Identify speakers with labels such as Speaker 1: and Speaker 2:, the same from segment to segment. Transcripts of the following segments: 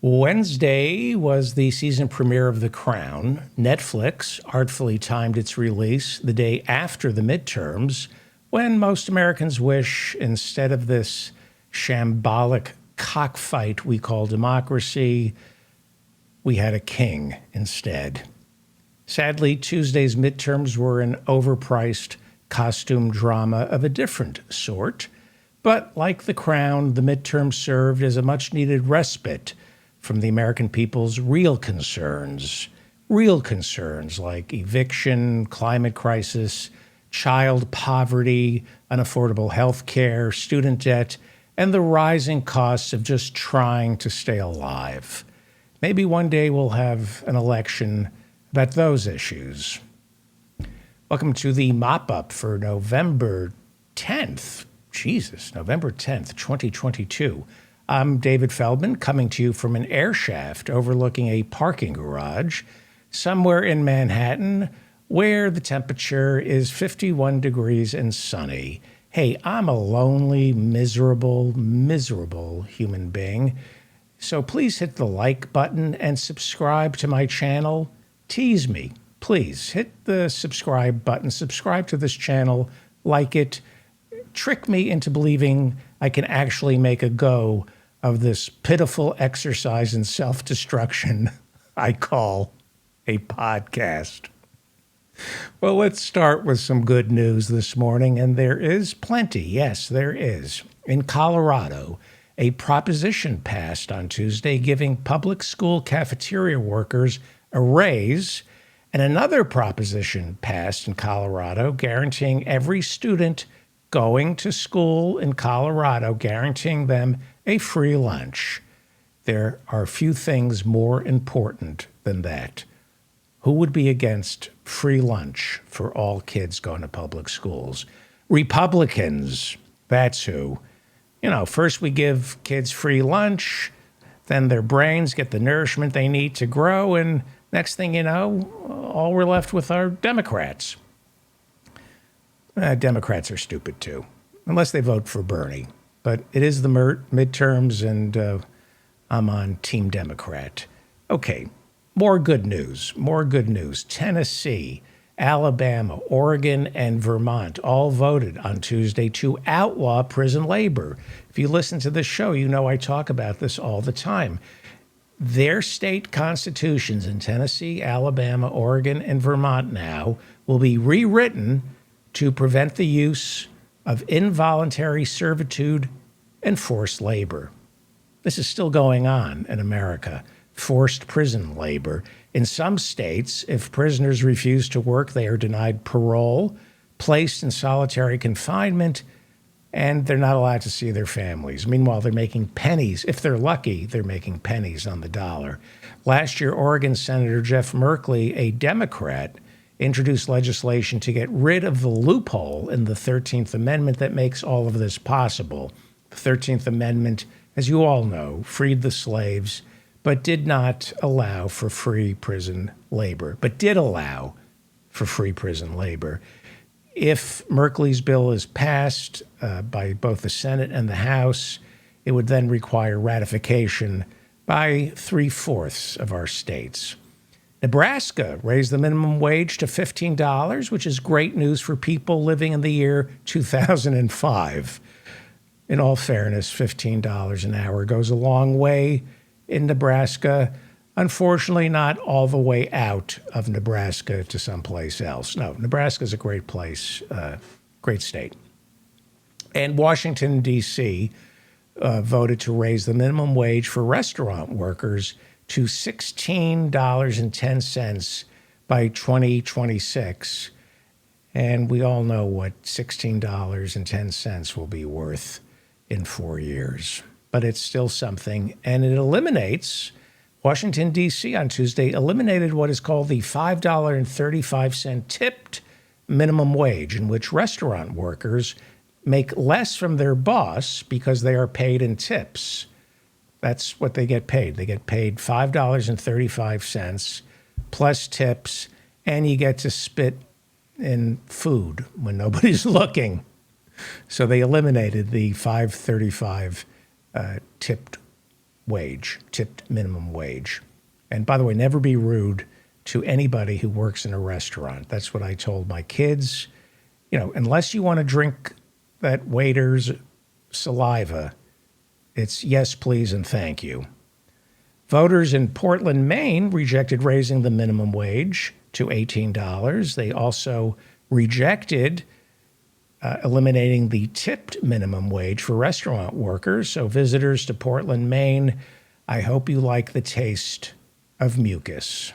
Speaker 1: Wednesday was the season premiere of The Crown. Netflix artfully timed its release the day after the midterms, when most Americans wish, instead of this shambolic cockfight we call democracy, we had a king instead. Sadly, Tuesday's midterms were an overpriced costume drama of a different sort. But like The Crown, the midterms served as a much-needed respite from the American people's real concerns like eviction, climate crisis, child poverty, unaffordable health care, student debt, and the rising costs of just trying to stay alive. Maybe one day we'll have an election about those issues. Welcome to the mop-up for November 10th. November 10th, 2022. I'm David Feldman, coming to you from an air shaft overlooking a parking garage somewhere in Manhattan where the temperature is 51 degrees and sunny. Hey, I'm a lonely, miserable human being. So please hit the like button and subscribe to my channel. Tease me, please. Hit the subscribe button. Subscribe to this channel. Like it. Trick me into believing I can actually make a go of this pitiful exercise in self-destruction I call a podcast. Well, let's start with some good news this morning, and there is plenty. Yes, there is. In Colorado, a proposition passed on Tuesday giving public school cafeteria workers a raise, and another proposition passed in Colorado guaranteeing every student going to school in Colorado, guaranteeing them a free lunch. There are few things more important than that. Who would be against free lunch for all kids going to public schools? Republicans, that's who. First we give kids free lunch, then their brains get the nourishment they need to grow, and next thing you know, all we're left with are Democrats. Democrats are stupid too, unless they vote for Bernie. But it is the midterms, and I'm on Team Democrat. Okay, more good news. Tennessee, Alabama, Oregon, and Vermont all voted on Tuesday to outlaw prison labor. If you listen to this show, you know I talk about this all the time. Their state constitutions in Tennessee, Alabama, Oregon, and Vermont now will be rewritten to prevent the use of involuntary servitude and forced labor. This is still going on in America, forced prison labor. In some states, if prisoners refuse to work, they are denied parole, placed in solitary confinement, and they're not allowed to see their families. Meanwhile, they're making pennies. If they're lucky, they're making pennies on the dollar. Last year, Oregon Senator Jeff Merkley, a Democrat, introduced legislation to get rid of the loophole in the 13th Amendment that makes all of this possible. The 13th Amendment, as you all know, freed the slaves, but did not allow for free prison labor, If Merkley's bill is passed by both the Senate and the House, it would then require ratification by 3/4 of our states. Nebraska raised the minimum wage to $15, which is great news for people living in the year 2005. In all fairness, $15 an hour goes a long way in Nebraska. Unfortunately, not all the way out of Nebraska to someplace else. No, Nebraska is a great place, great state. And Washington, D.C. Voted to raise the minimum wage for restaurant workers to $16.10 by 2026. And we all know what $16.10 will be worth in 4 years. But it's still something. And it eliminates, Washington, D.C. on Tuesday eliminated what is called the $5.35 tipped minimum wage, in which restaurant workers make less from their boss because they are paid in tips. That's what they get paid. They get paid $5.35 plus tips, and you get to spit in food when nobody's looking. So they eliminated the $5.35 tipped wage, tipped minimum wage. And by the way, never be rude to anybody who works in a restaurant. That's what I told my kids. Unless you want to drink that waiter's saliva, it's yes, please, and thank you. Voters in Portland, Maine rejected raising the minimum wage to $18. They also rejected eliminating the tipped minimum wage for restaurant workers. So visitors to Portland, Maine, I hope you like the taste of mucus.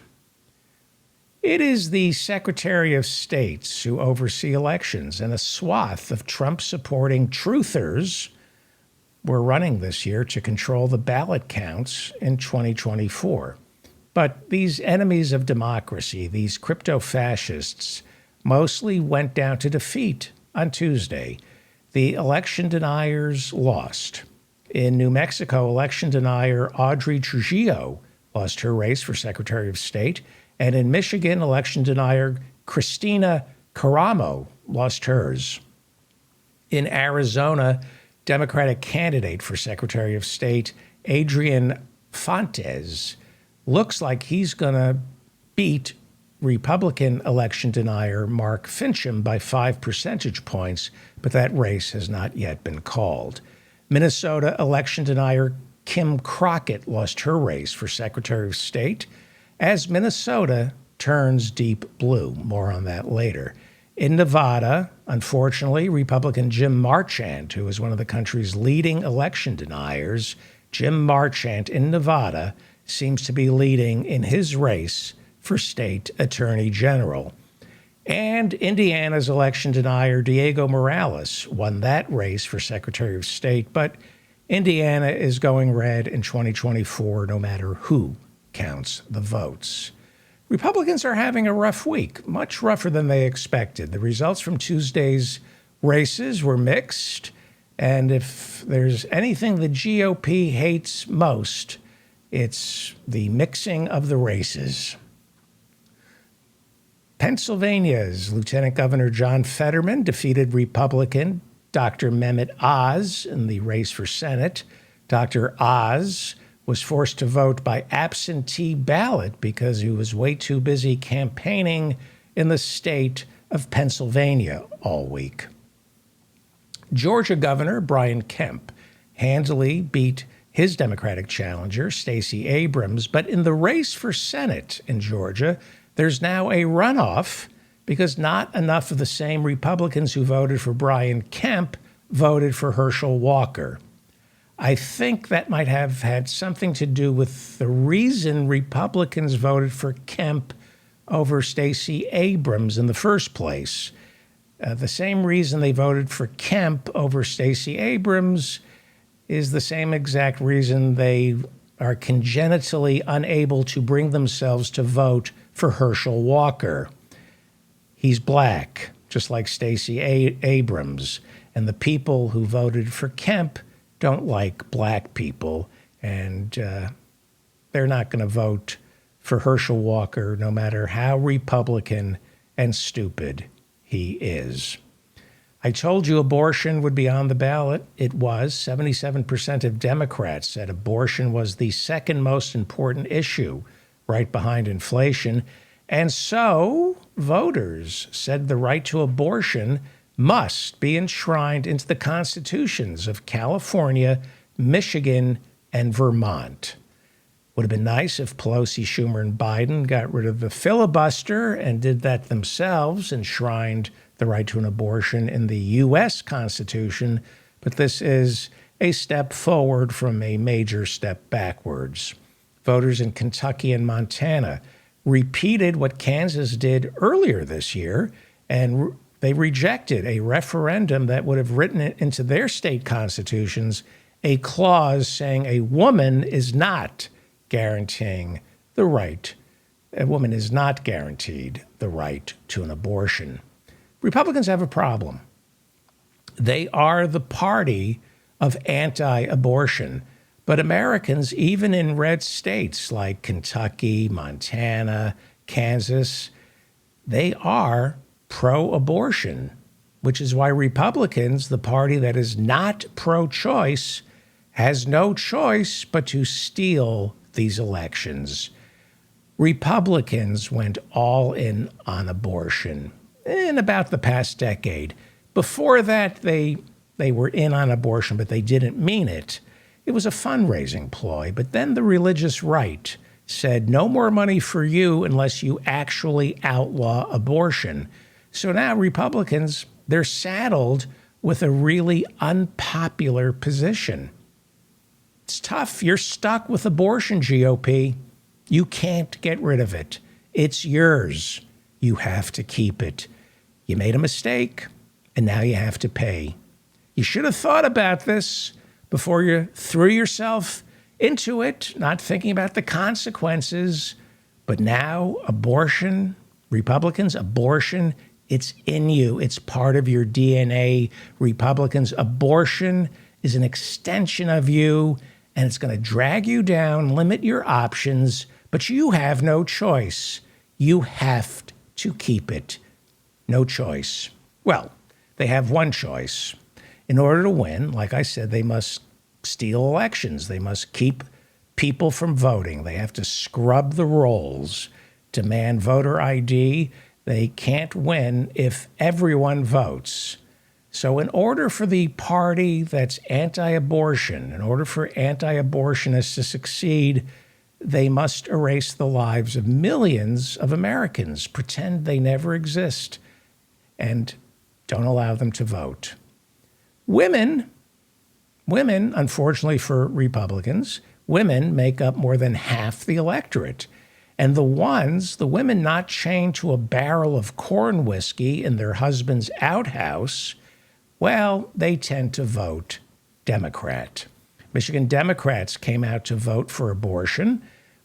Speaker 1: It is the Secretary of States who oversee elections, and a swath of Trump-supporting truthers were running this year to control the ballot counts in 2024. But these enemies of democracy, these crypto-fascists, mostly went down to defeat on Tuesday. The election deniers lost. In New Mexico, election denier Audrey Trujillo lost her race for Secretary of State. And in Michigan, election denier Christina Caramo lost hers. In Arizona, Democratic candidate for Secretary of State Adrian Fontes looks like he's going to beat Republican election denier Mark Finchem by 5 percentage points, but that race has not yet been called. Minnesota election denier Kim Crockett lost her race for Secretary of State as Minnesota turns deep blue. More on that later. In Nevada, unfortunately, Republican Jim Marchant, who is one of the country's leading election deniers, Jim Marchant in Nevada seems to be leading in his race for state attorney general. And Indiana's election denier Diego Morales won that race for Secretary of State, but Indiana is going red in 2024 no matter who counts the votes. Republicans are having a rough week, much rougher than they expected. The results from Tuesday's races were mixed, and if there's anything the GOP hates most, it's the mixing of the races. Pennsylvania's Lieutenant Governor John Fetterman defeated Republican Dr. Mehmet Oz in the race for Senate. Dr. Oz was forced to vote by absentee ballot because he was way too busy campaigning in the state of Pennsylvania all week. Georgia Governor Brian Kemp handily beat his Democratic challenger, Stacey Abrams, but in the race for Senate in Georgia, there's now a runoff because not enough of the same Republicans who voted for Brian Kemp voted for Herschel Walker. I think that might have had something to do with the reason Republicans voted for Kemp over Stacey Abrams in the first place. The same reason they voted for Kemp over Stacey Abrams is the same exact reason they are congenitally unable to bring themselves to vote for Herschel Walker. He's black, just like Stacey Abrams, and the people who voted for Kemp don't like black people, and they're not going to vote for Herschel Walker no matter how Republican and stupid he is. I told you abortion would be on the ballot. It was. 77% of Democrats said abortion was the second most important issue, right behind inflation. And so voters said the right to abortion must be enshrined into the constitutions of California, Michigan, and Vermont. Would have been nice if Pelosi, Schumer, and Biden got rid of the filibuster and did that themselves, enshrined the right to an abortion in the U.S. Constitution, but this is a step forward from a major step backwards. Voters in Kentucky and Montana repeated what Kansas did earlier this year, and they rejected a referendum that would have written it into their state constitutions, a clause saying a woman is not guaranteeing the right. A woman is not guaranteed the right to an abortion. Republicans have a problem. They are the party of anti-abortion. But Americans, even in red states like Kentucky, Montana, Kansas, they are pro-abortion, which is why Republicans, the party that is not pro-choice, has no choice but to steal these elections. Republicans went all in on abortion in about the past decade. Before that, they were in on abortion, but they didn't mean it. It was a fundraising ploy. But then the religious right said, no more money for you unless you actually outlaw abortion. So now Republicans, they're saddled with a really unpopular position. It's tough. You're stuck with abortion, GOP. You can't get rid of it. It's yours. You have to keep it. You made a mistake, and now you have to pay. You should have thought about this before you threw yourself into it, not thinking about the consequences. But now, abortion, Republicans, abortion, it's in you. It's part of your DNA. Republicans, abortion is an extension of you, and it's going to drag you down, limit your options, but you have no choice. You have to keep it. No choice. Well, they have one choice. In order to win, like I said, they must steal elections. They must keep people from voting. They have to scrub the rolls, demand voter ID. They can't win if everyone votes. So in order for the party that's anti-abortion, in order for anti-abortionists to succeed, they must erase the lives of millions of Americans, pretend they never exist, and don't allow them to vote. Women, unfortunately for Republicans, women make up more than half the electorate. And the women not chained to a barrel of corn whiskey in their husband's outhouse, well, they tend to vote Democrat. Michigan Democrats came out to vote for abortion,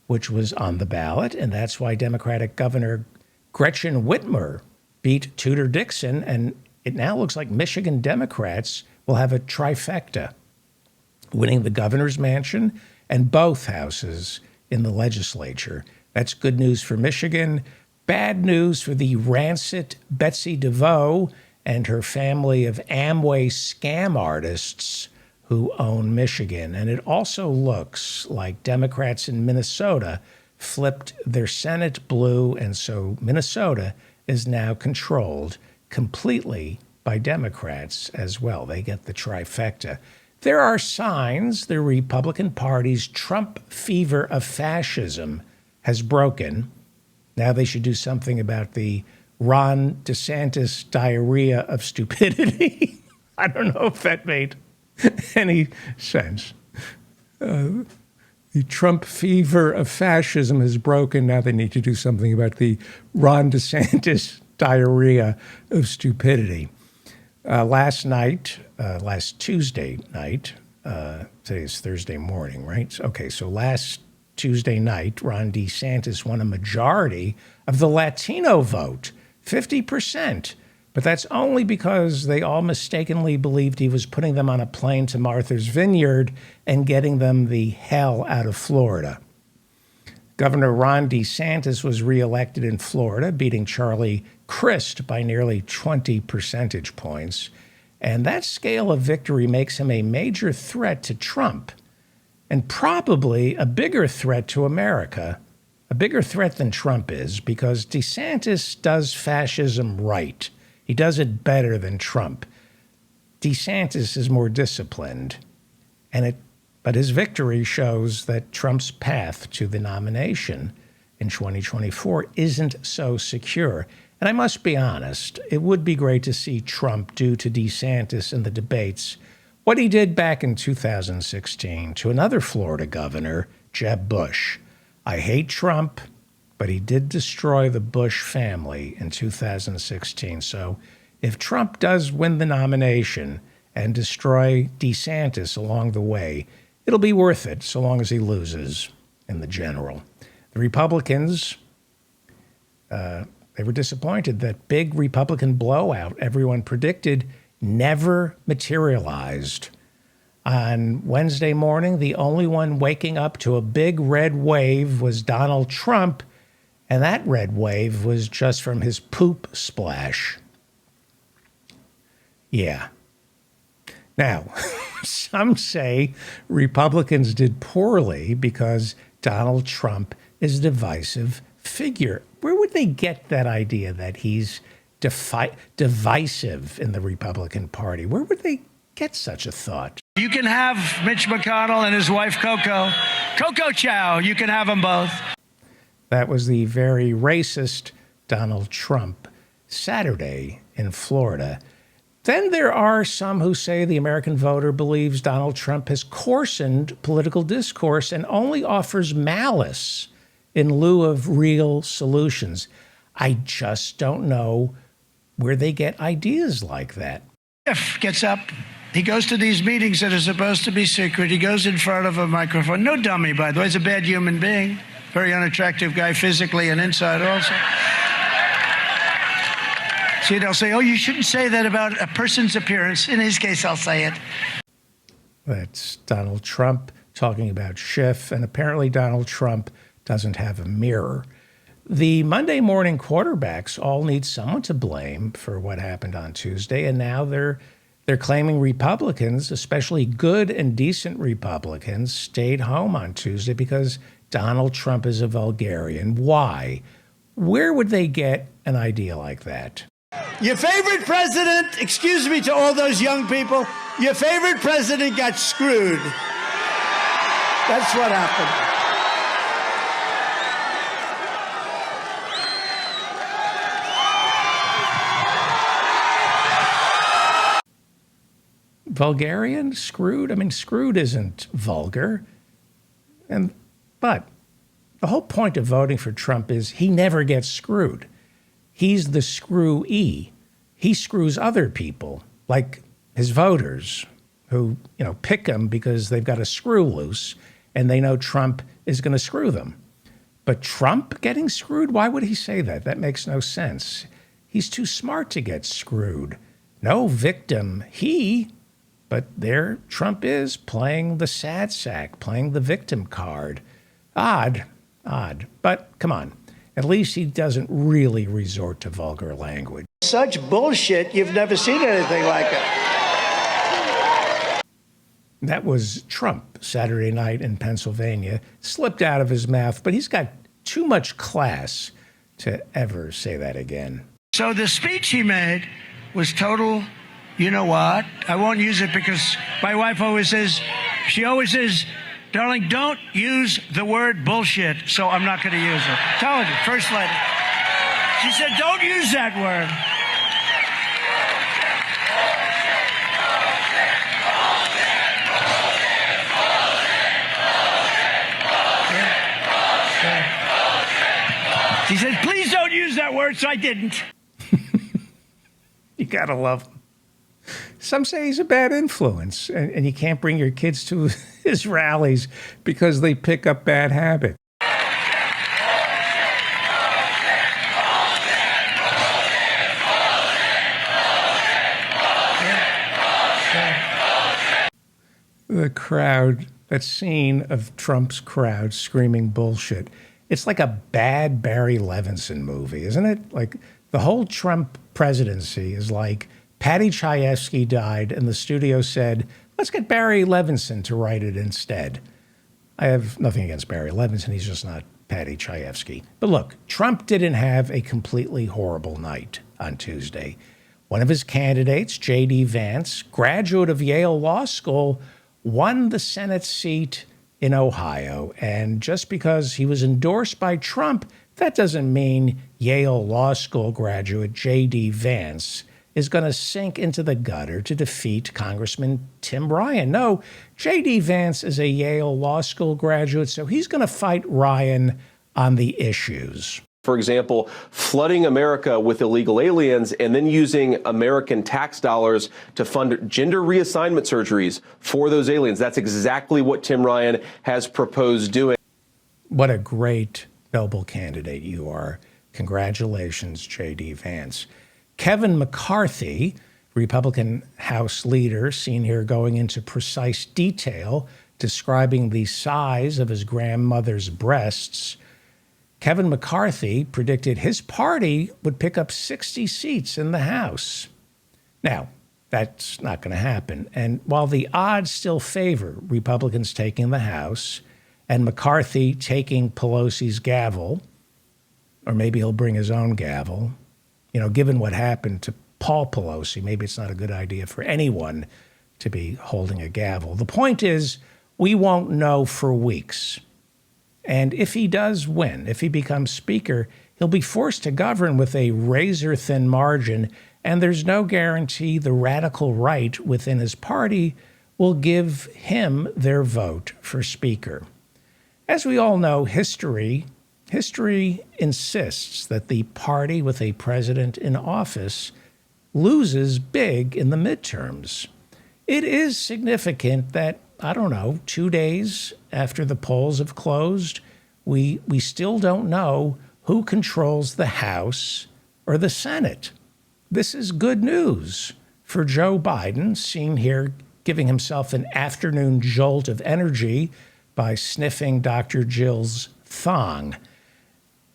Speaker 1: which was on the ballot, and that's why Democratic Governor Gretchen Whitmer beat Tudor Dixon, and it now looks like Michigan Democrats will have a trifecta, winning the governor's mansion and both houses in the legislature. That's good news for Michigan, bad news for the rancid Betsy DeVos and her family of Amway scam artists who own Michigan. And it also looks like Democrats in Minnesota flipped their Senate blue, and so Minnesota is now controlled completely by Democrats as well. They get the trifecta. There are signs the Republican Party's Trump fever of fascism has broken. Now they should do something about the Ron DeSantis diarrhea of stupidity. I don't know if that made any sense. The Trump fever of fascism has broken. Now they need to do something about the Ron DeSantis diarrhea of stupidity. Last Tuesday night, today is Thursday morning, right? Okay, so last Tuesday night, Ron DeSantis won a majority of the Latino vote, 50%. But that's only because they all mistakenly believed he was putting them on a plane to Martha's Vineyard and getting them the hell out of Florida. Governor Ron DeSantis was reelected in Florida, beating Charlie Crist by nearly 20 percentage points. And that scale of victory makes him a major threat to Trump, and probably a bigger threat to America, a bigger threat than Trump is, because DeSantis does fascism right. He does it better than Trump. DeSantis is more disciplined, but his victory shows that Trump's path to the nomination in 2024 isn't so secure. And I must be honest, it would be great to see Trump do to DeSantis in the debates what he did back in 2016 to another Florida governor, Jeb Bush. I hate Trump, but he did destroy the Bush family in 2016. So if Trump does win the nomination and destroy DeSantis along the way, it'll be worth it so long as he loses in the general. The Republicans, they were disappointed that big Republican blowout everyone predicted never materialized. On Wednesday morning, the only one waking up to a big red wave was Donald Trump, and that red wave was just from his poop splash. Yeah. Now, some say Republicans did poorly because Donald Trump is a divisive figure. Where would they get that idea that he's divisive in the Republican Party? Where would they get such a thought?
Speaker 2: You can have Mitch McConnell and his wife, Coco Chow. You can have them both.
Speaker 1: That was the very racist Donald Trump Saturday in Florida. Then there are some who say the American voter believes Donald Trump has coarsened political discourse and only offers malice in lieu of real solutions. I just don't know where they get ideas like that.
Speaker 2: If gets up, he goes to these meetings that are supposed to be secret. He goes in front of a microphone. No dummy, by the way. He's a bad human being. Very unattractive guy physically and inside also. See, they'll say, oh, you shouldn't say that about a person's appearance. In his case, I'll say it.
Speaker 1: That's Donald Trump talking about Schiff, and apparently Donald Trump doesn't have a mirror. The Monday morning quarterbacks all need someone to blame for what happened on Tuesday, and now they're claiming Republicans, especially good and decent Republicans, stayed home on Tuesday because Donald Trump is a vulgarian. Why? Where would they get an idea like that?
Speaker 3: Your favorite president, excuse me to all those young people, your favorite president got screwed. That's what happened.
Speaker 1: Vulgarian? Screwed? I mean, screwed isn't vulgar. But the whole point of voting for Trump is he never gets screwed. He's the screw-y. He screws other people, like his voters, who, pick him because they've got a screw loose and they know Trump is going to screw them. But Trump getting screwed? Why would he say that? That makes no sense. He's too smart to get screwed. No victim, but there Trump is playing the sad sack, playing the victim card. Odd. But come on, at least he doesn't really resort to vulgar language.
Speaker 3: Such bullshit, you've never seen anything like it.
Speaker 1: That was Trump Saturday night in Pennsylvania. Slipped out of his mouth, but he's got too much class to ever say that again.
Speaker 2: So the speech he made was total, you know what? I won't use it because my wife always says, darling, don't use the word bullshit, so I'm not going to use it. Telling you, First Lady. She said, don't use that word. She said, please don't use that word, so I didn't.
Speaker 1: You gotta love him. Some say he's a bad influence, and you can't bring your kids to his rallies because they pick up bad habits. The crowd, that scene of Trump's crowd screaming bullshit, it's like a bad Barry Levinson movie, isn't it? Like the whole Trump presidency is like Patty Chayefsky died and the studio said, let's get Barry Levinson to write it instead. I have nothing against Barry Levinson. He's just not Patty Chayefsky. But look, Trump didn't have a completely horrible night on Tuesday. One of his candidates, J.D. Vance, graduate of Yale Law School, won the Senate seat in Ohio. And just because he was endorsed by Trump, that doesn't mean Yale Law School graduate J.D. Vance is going to sink into the gutter to defeat Congressman Tim Ryan. No, J.D. Vance is a Yale Law School graduate, so he's going to fight Ryan on the issues.
Speaker 4: For example, flooding America with illegal aliens and then using American tax dollars to fund gender reassignment surgeries for those aliens. That's exactly what Tim Ryan has proposed doing.
Speaker 1: What a great noble candidate you are. Congratulations, J.D. Vance. Kevin McCarthy, Republican House leader, seen here going into precise detail, describing the size of his grandmother's breasts. Kevin McCarthy predicted his party would pick up 60 seats in the House. Now, That's not going to happen. And while the odds still favor Republicans taking the House and McCarthy taking Pelosi's gavel, or maybe he'll bring his own gavel, given what happened to Paul Pelosi, maybe it's not a good idea for anyone to be holding a gavel. The point is, we won't know for weeks. And if he does win, if he becomes Speaker, he'll be forced to govern with a razor-thin margin, and there's no guarantee the radical right within his party will give him their vote for Speaker. As we all know, history insists that the party with a president in office loses big in the midterms. It is significant that, 2 days after the polls have closed, we still don't know who controls the House or the Senate. This is good news for Joe Biden, seen here giving himself an afternoon jolt of energy by sniffing Dr. Jill's thong.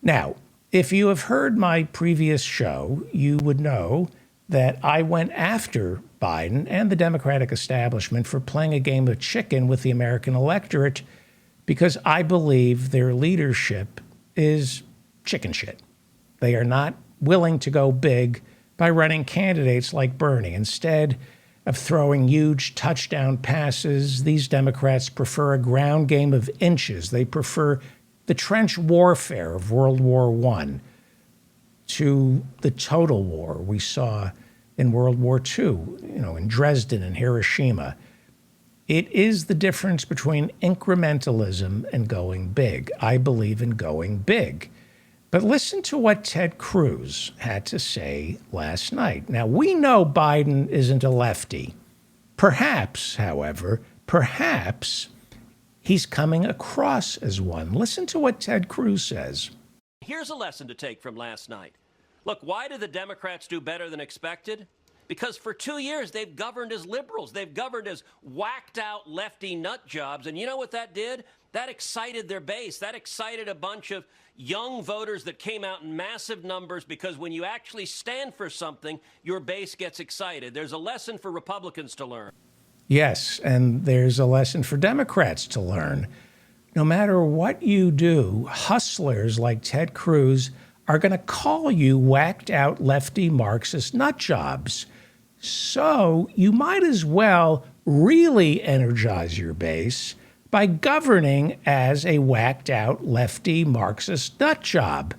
Speaker 1: Now, if you have heard my previous show, you would know that I went after Biden and the Democratic establishment for playing a game of chicken with the American electorate because I believe their leadership is chicken shit. They are not willing to go big by running candidates like Bernie. Instead of throwing huge touchdown passes, these Democrats prefer a ground game of inches. They prefer the trench warfare of World War I to the total war we saw in World War II, in Dresden and Hiroshima. It is the difference between incrementalism and going big. I believe in going big. But listen to what Ted Cruz had to say last night. Now, we know Biden isn't a lefty. Perhaps, however, he's coming across as one. Listen to what Ted Cruz says.
Speaker 5: Here's a lesson to take from last night. Look, why did the Democrats do better than expected? Because for 2 years, they've governed as liberals. They've governed as whacked out lefty nut jobs. And you know what that did? That excited their base. That excited a bunch of young voters that came out in massive numbers because when you actually stand for something, your base gets excited. There's a lesson for Republicans to learn.
Speaker 1: Yes, and there's a lesson for Democrats to learn. No matter what you do, hustlers like Ted Cruz are going to call you whacked out lefty Marxist nut jobs. So you might as well really energize your base by governing as a whacked out lefty Marxist nut job.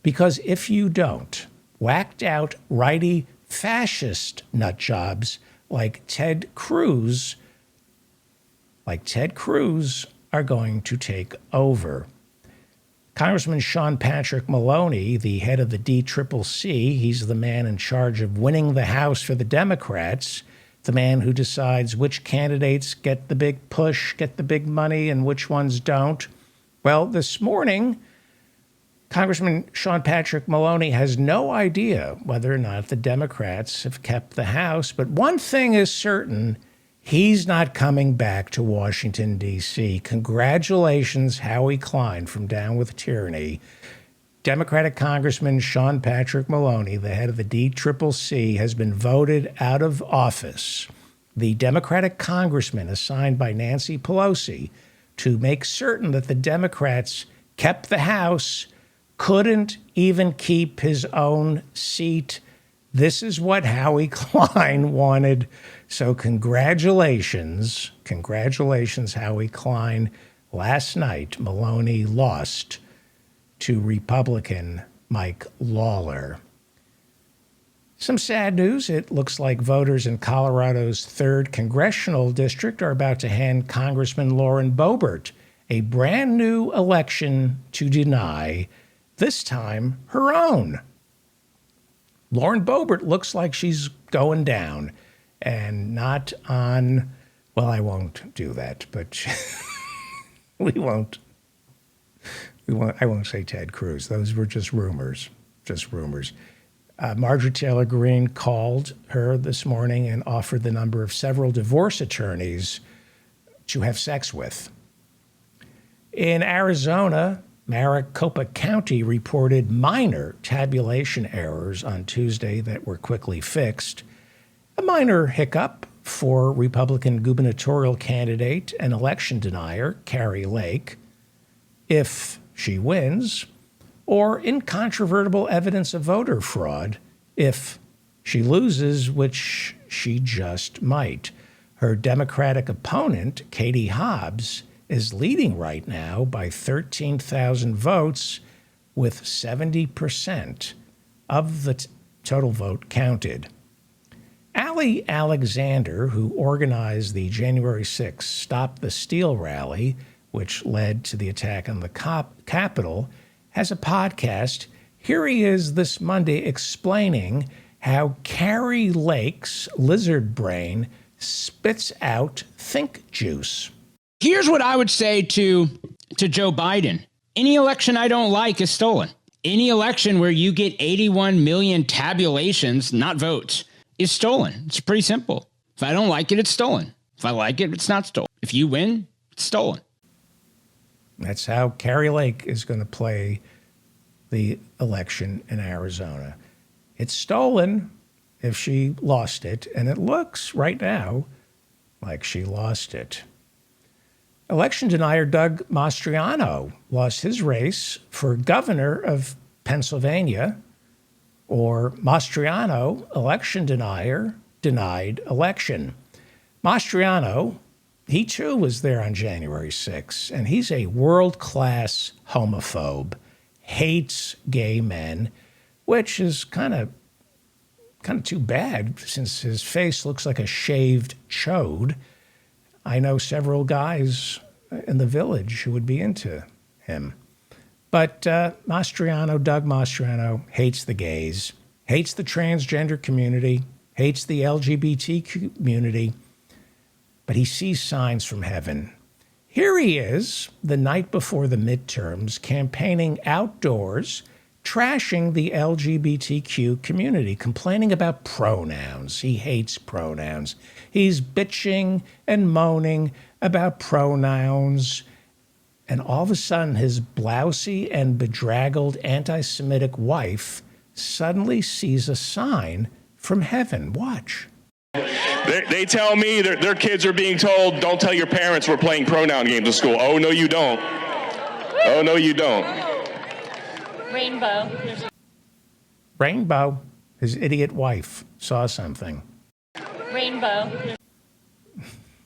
Speaker 1: Because if you don't, whacked out righty fascist nut jobs like Ted Cruz are going to take over. Congressman Sean Patrick Maloney, the head of the DCCC, he's the man in charge of winning the House for the Democrats, the man who decides which candidates get the big push, get the big money, and which ones don't. Well, this morning, Congressman Sean Patrick Maloney has no idea whether or not the Democrats have kept the House, but one thing is certain, he's not coming back to Washington, D.C. Congratulations, Howie Klein from Down with Tyranny. Democratic Congressman Sean Patrick Maloney, the head of the DCCC, has been voted out of office. The Democratic congressman assigned by Nancy Pelosi to make certain that the Democrats kept the House couldn't even keep his own seat. This is what Howie Klein wanted. So congratulations, Howie Klein. Last night, Maloney lost to Republican Mike Lawler. Some sad news. It looks like voters in Colorado's 3rd congressional district are about to hand Congressman Lauren Boebert a brand new election to deny, this time her own. Lauren Boebert looks like she's going down and not on, well, I won't do that, but I won't say Ted Cruz. Those were just rumors. Marjorie Taylor Greene called her this morning and offered the number of several divorce attorneys to have sex with. In Arizona, Maricopa County reported minor tabulation errors on Tuesday that were quickly fixed. A minor hiccup for Republican gubernatorial candidate and election denier Kari Lake, if she wins, or incontrovertible evidence of voter fraud if she loses, which she just might. Her Democratic opponent, Katie Hobbs, is leading right now by 13,000 votes with 70% of the total vote counted. Ali Alexander, who organized the January 6th Stop the Steal rally, which led to the attack on the Capitol, has a podcast. Here he is this Monday explaining how Kari Lake's lizard brain spits out think juice.
Speaker 6: Here's what I would say to Joe Biden. Any election I don't like is stolen. Any election where you get 81 million tabulations, not votes, is stolen. It's pretty simple. If I don't like it, it's stolen. If I like it, it's not stolen. If you win, it's stolen.
Speaker 1: That's how Kari Lake is going to play the election in Arizona. It's stolen if she lost it, and it looks right now like she lost it. Election denier Doug Mastriano lost his race for governor of Pennsylvania, or Mastriano, election denier, denied election. Mastriano, he too was there on January 6th, and he's a world-class homophobe, hates gay men, which is kind of too bad since his face looks like a shaved chode. I know several guys in the village who would be into him. But Mastriano, Doug Mastriano, hates the gays, hates the transgender community, hates the LGBT community, but he sees signs from heaven. Here he is, the night before the midterms, campaigning outdoors, trashing the LGBTQ community, complaining about pronouns. He hates pronouns. He's bitching and moaning about pronouns. And all of a sudden, his blousy and bedraggled anti-Semitic wife suddenly sees a sign from heaven. Watch.
Speaker 7: They tell me their kids are being told, don't tell your parents we're playing pronoun games at school. Oh, no, you don't. Oh, no, you don't.
Speaker 1: Rainbow, his idiot wife, saw something.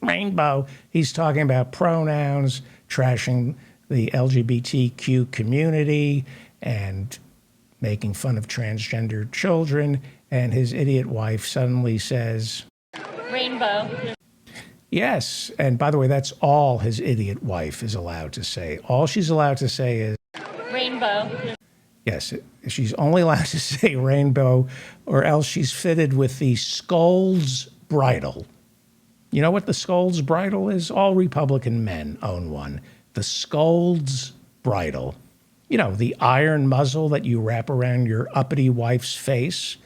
Speaker 1: Rainbow, he's talking about pronouns, trashing the LGBTQ community, and making fun of transgender children, and his idiot wife suddenly says, Rainbow. Yes, and by the way, that's all his idiot wife is allowed to say. All she's allowed to say is, Rainbow. Yes, she's only allowed to say rainbow, or else she's fitted with the Scold's bridle. You know what the Scold's bridle is? All Republican men own one. The Scold's bridle. You know, the iron muzzle that you wrap around your uppity wife's face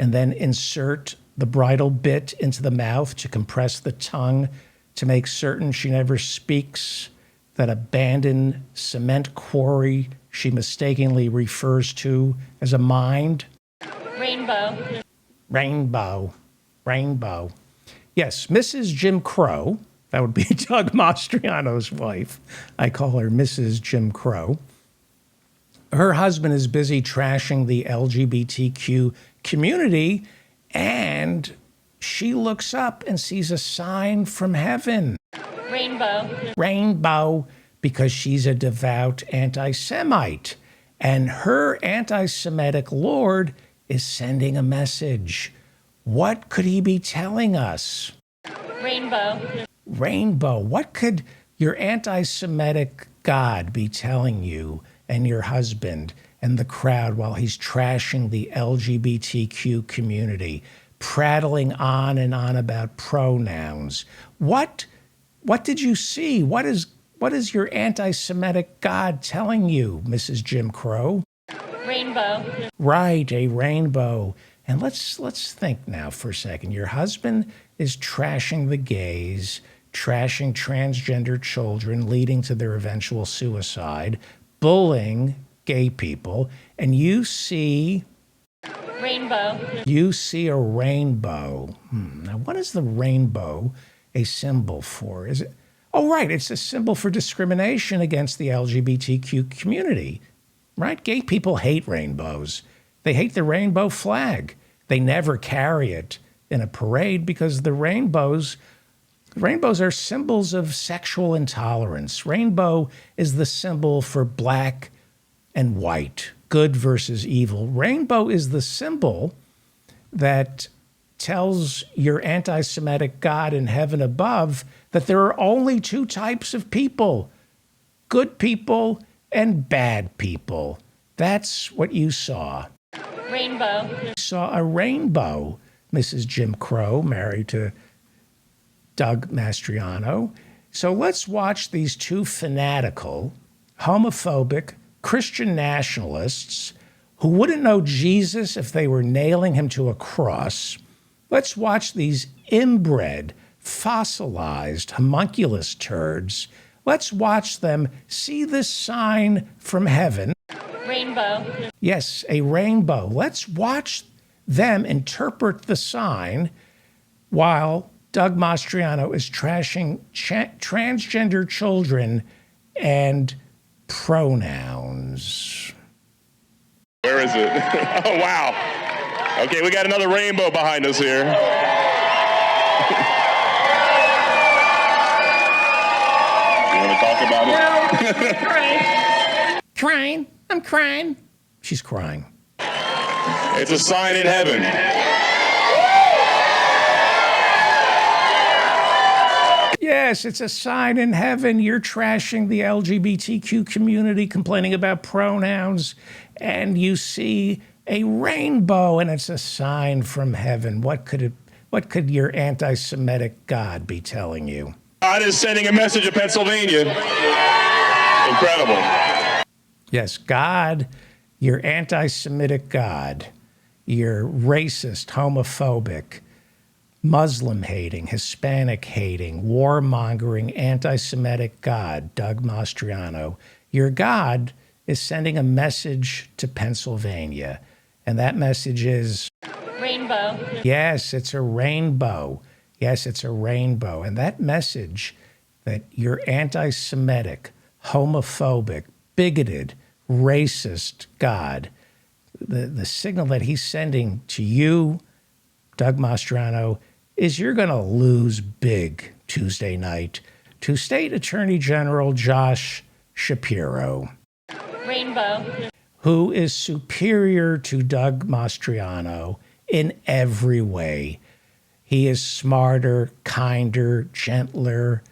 Speaker 1: and then insert the bridle bit into the mouth to compress the tongue to make certain she never speaks that abandoned cement quarry she mistakenly refers to as a mind. Rainbow. Rainbow. Rainbow. Yes, Mrs. Jim Crow, that would be Doug Mastriano's wife. I call her Mrs. Jim Crow. Her husband is busy trashing the LGBTQ community, and she looks up and sees a sign from heaven. Rainbow. Rainbow, because she's a devout anti-Semite, and her anti-Semitic Lord is sending a message. What could he be telling us? Rainbow. Rainbow. What could your anti-Semitic God be telling you and your husband and the crowd while he's trashing the LGBTQ community, prattling on and on about pronouns? What did you see? What is your anti-Semitic God telling you, Mrs. Jim Crow? Rainbow. Right, a rainbow. And let's think now for a second. Your husband is trashing the gays, trashing transgender children, leading to their eventual suicide, bullying gay people, and you see
Speaker 8: Rainbow.
Speaker 1: You see a rainbow. Now, what is the rainbow a symbol for? Is it? Oh, right. It's a symbol for discrimination against the LGBTQ community, right? Gay people hate rainbows. They hate the rainbow flag. They never carry it in a parade because the rainbows are symbols of sexual intolerance. Rainbow is the symbol for black and white, good versus evil. Rainbow is the symbol that tells your anti-Semitic God in heaven above that there are only two types of people, good people and bad people. That's what you saw.
Speaker 8: Rainbow.
Speaker 1: You saw a rainbow, Mrs. Jim Crow, married to Doug Mastriano. So let's watch these two fanatical, homophobic, Christian nationalists who wouldn't know Jesus if they were nailing him to a cross. Let's watch these inbred, fossilized, homunculus turds. Let's watch them see this sign from heaven.
Speaker 8: Rainbow.
Speaker 1: Yes, a rainbow. Let's watch them interpret the sign while Doug Mastriano is trashing transgender children and pronouns.
Speaker 7: Where is it? Oh, wow. Okay, we got another rainbow behind us here. You want to talk about it?
Speaker 1: Crying. I'm crying. She's crying.
Speaker 7: It's a sign in heaven.
Speaker 1: Yes, it's a sign in heaven. You're trashing the LGBTQ community, complaining about pronouns, and you see a rainbow, and it's a sign from heaven. What could your anti-Semitic God be telling you?
Speaker 7: God is sending a message to Pennsylvania. Incredible.
Speaker 1: Yes, God, your anti-Semitic God, your racist, homophobic, Muslim-hating, Hispanic-hating, warmongering, anti-Semitic God, Doug Mastriano, your God is sending a message to Pennsylvania. And that message is...
Speaker 8: Rainbow.
Speaker 1: Yes, it's a rainbow. Yes, it's a rainbow. And that message that your anti-Semitic, homophobic, bigoted, racist God, the signal that he's sending to you, Doug Mastriano, is you're going to lose big Tuesday night to State Attorney General Josh Shapiro.
Speaker 8: Rainbow.
Speaker 1: Who is superior to Doug Mastriano in every way. He is smarter, kinder, gentler,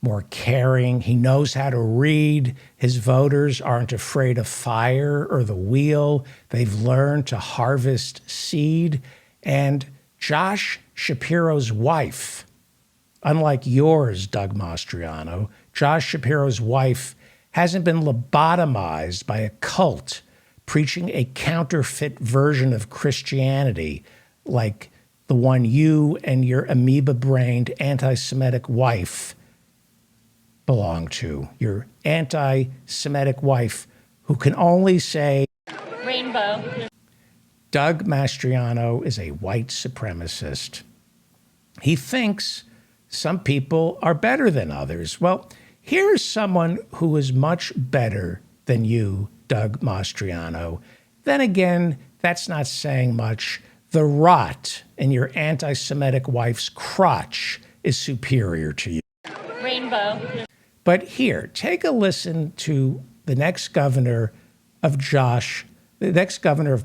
Speaker 1: more caring. He knows how to read. His voters aren't afraid of fire or the wheel. They've learned to harvest seed. And Josh Shapiro's wife, unlike yours, Doug Mastriano, Josh Shapiro's wife hasn't been lobotomized by a cult preaching a counterfeit version of Christianity like the one you and your amoeba-brained anti-Semitic wife belong to. Your anti-Semitic wife who can only say,
Speaker 8: Rainbow.
Speaker 1: Doug Mastriano is a white supremacist. He thinks some people are better than others. Well, here's someone who is much better than you, Doug Mastriano. Then again, that's not saying much. The rot in your anti-Semitic wife's crotch is superior to you.
Speaker 8: Rainbow.
Speaker 1: But here, take a listen to the next governor of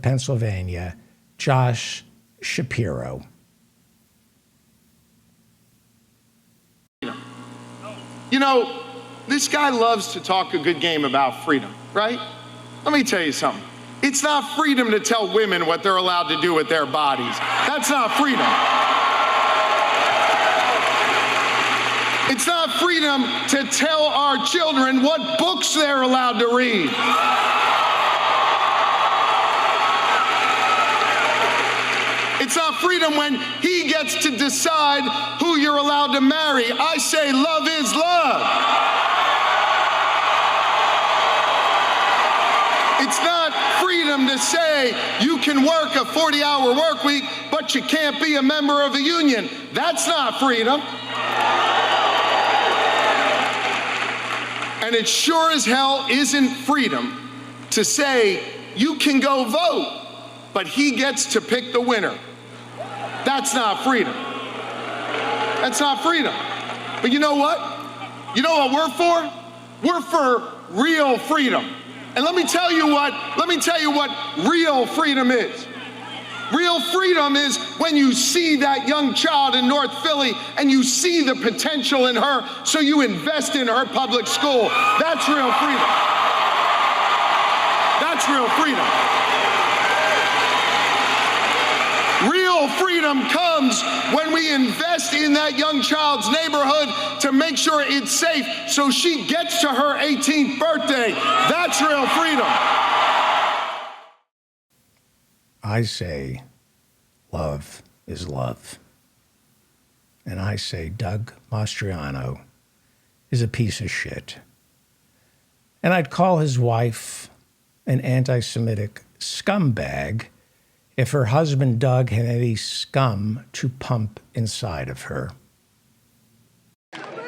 Speaker 1: Pennsylvania, Josh Shapiro.
Speaker 9: You know, this guy loves to talk a good game about freedom, right? Let me tell you something. It's not freedom to tell women what they're allowed to do with their bodies. That's not freedom. It's not freedom to tell our children what books they're allowed to read. It's not freedom when he gets to decide who you're allowed to marry. I say love is love. It's not freedom freedom to say you can work a 40-hour work week, but you can't be a member of a union. That's not freedom. And it sure as hell isn't freedom to say you can go vote, but he gets to pick the winner. That's not freedom. That's not freedom. But you know what? You know what we're for? We're for real freedom. And let me tell you what real freedom is. Real freedom is when you see that young child in North Philly and you see the potential in her, so you invest in her public school. That's real freedom. That's real freedom. Real freedom comes when we invest in that young child's neighborhood to make sure it's safe so she gets to her 18th birthday. That's real freedom.
Speaker 1: I say love is love. And I say Doug Mastriano is a piece of shit. And I'd call his wife an anti-Semitic scumbag if her husband Doug had any scum to pump inside of her.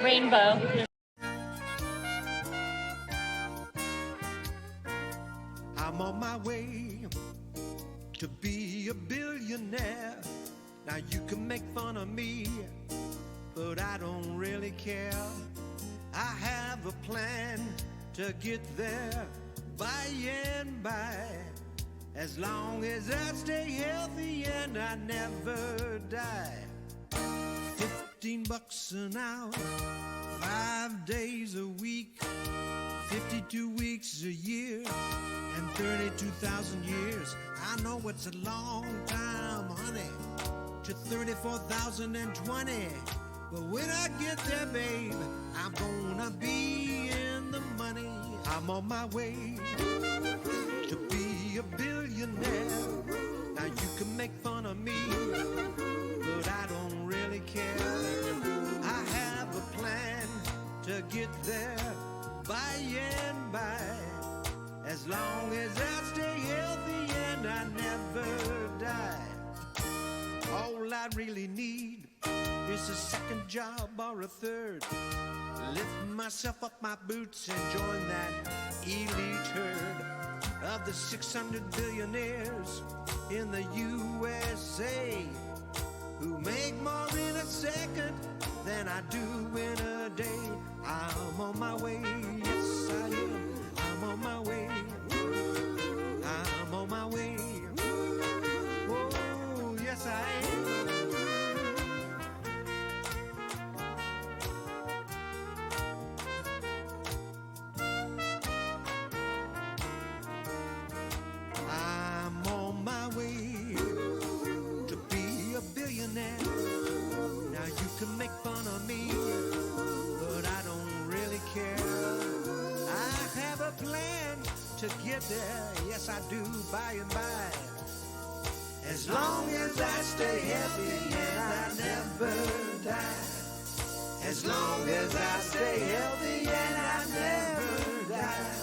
Speaker 8: Rainbow.
Speaker 10: I'm on my way to be a billionaire. Now you can make fun of me, but I don't really care. I have a plan to get there by and by. As long as I stay healthy and I never die. $15 an hour, 5 days a week, 52 weeks a year, and 32,000 years. I know it's a long time, honey, to 34,020. But when I get there, babe, I'm gonna be in the money. I'm on my way to be a billionaire. Now you can make fun of me, but I don't really care. I have a plan to get there by and by. As long as I stay healthy and I never die. All I really need is a second job or a third. Lift myself up my boots and join that elite herd of the 600 billionaires in the USA who make more in a second than I do in a day. I'm on my way, yes I am. I'm on my way. I'm on my way. Oh, yes I am. I'm on my way to be a billionaire. Now you can make fun of me, but I don't really care. I have a plan to get there, yes I do, by and by. As long as I stay healthy and I never die. As long as I stay healthy and I never die.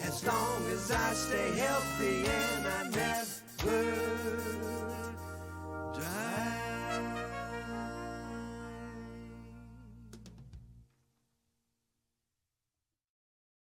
Speaker 10: As long as I stay healthy and